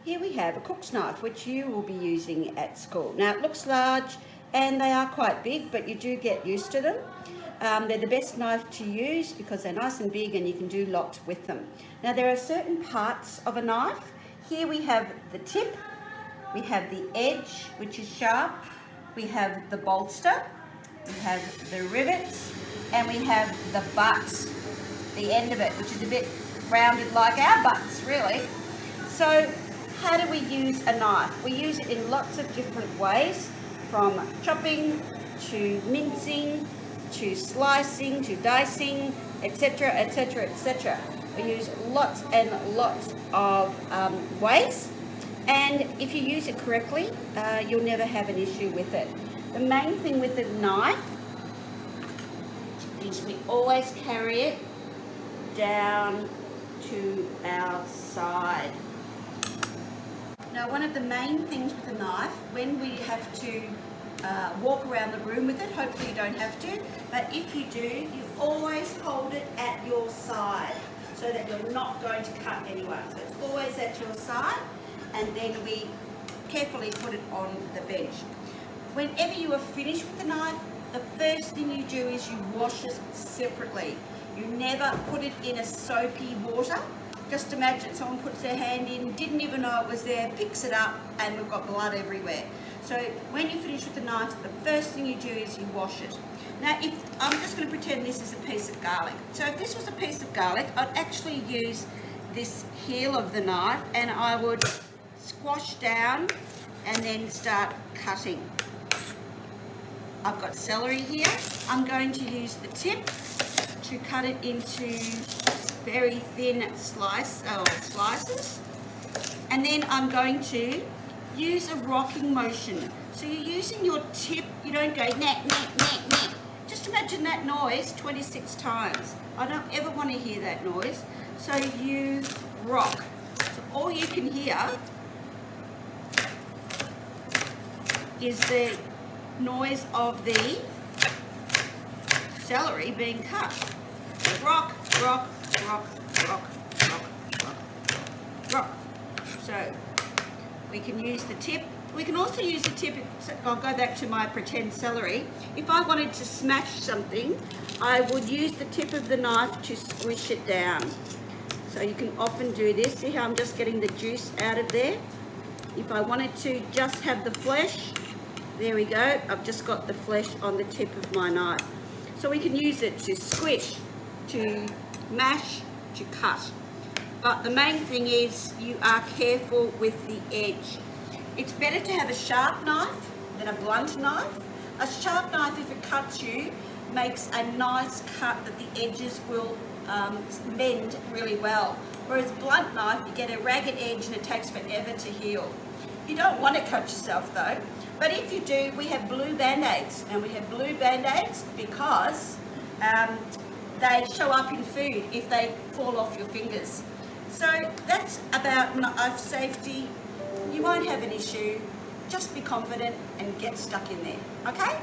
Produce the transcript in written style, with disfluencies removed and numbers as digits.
Here we have a cook's knife, which you will be using at school. Now it looks large and they are quite big, but you do get used to them. They're the best knife to use because they're nice and big and you can do lots with them. Now there are certain parts of a knife. Here we have the tip, we have the edge, which is sharp, we have the bolster, we have the rivets, and we have the butt, the end of it, which is a bit rounded like our butts, really. So how do we use a knife? We use it in lots of different ways, from chopping to mincing to slicing to dicing, etc, etc, etc. We use lots and lots of ways, and if you use it correctly, you'll never have an issue with it. The main thing with a knife is we always carry it down to our side. Now, one of the main things with a knife, when we have to walk around the room with it, hopefully you don't have to, but if you do, you always hold it at your side so that you're not going to cut anyone. So it's always at your side, and then we carefully put it on the bench. Whenever you are finished with the knife, the first thing you do is you wash it separately. You never put it in a soapy water. Just imagine someone puts their hand in, didn't even know it was there, picks it up, and we've got blood everywhere. So when you finish with the knife, the first thing you do is you wash it. Now, if I'm just going to pretend this is a piece of garlic. So if this was a piece of garlic, I'd actually use this heel of the knife and I would squash down and then start cutting. I've got celery here. I'm going to use the tip to cut it into very thin slices, and then I'm going to use a rocking motion. So you're using your tip, you don't go neck, neck, neck, neck. Just imagine that noise 26 times. I don't ever want to hear that noise. So you rock. So all you can hear is the noise of the celery being cut. Rock, rock, rock, rock, rock, rock, rock. So we can use the tip. We can also use the tip. I'll go back to my pretend celery. If I wanted to smash something, I would use the tip of the knife to squish it down. So you can often do this. See how I'm just getting the juice out of there? If I wanted to just have the flesh, there we go. I've just got the flesh on the tip of my knife. So we can use it to squish, to mash, to cut. But the main thing is you are careful with the edge. It's better to have a sharp knife than a blunt knife. A sharp knife, if it cuts you, makes a nice cut that the edges will mend really well. Whereas blunt knife, you get a ragged edge and it takes forever to heal. You don't want to cut yourself though. But if you do, we have blue Band-Aids, and we have blue Band-Aids because they show up in food if they fall off your fingers. So that's about knife safety. You won't have an issue. Just be confident and get stuck in there, okay?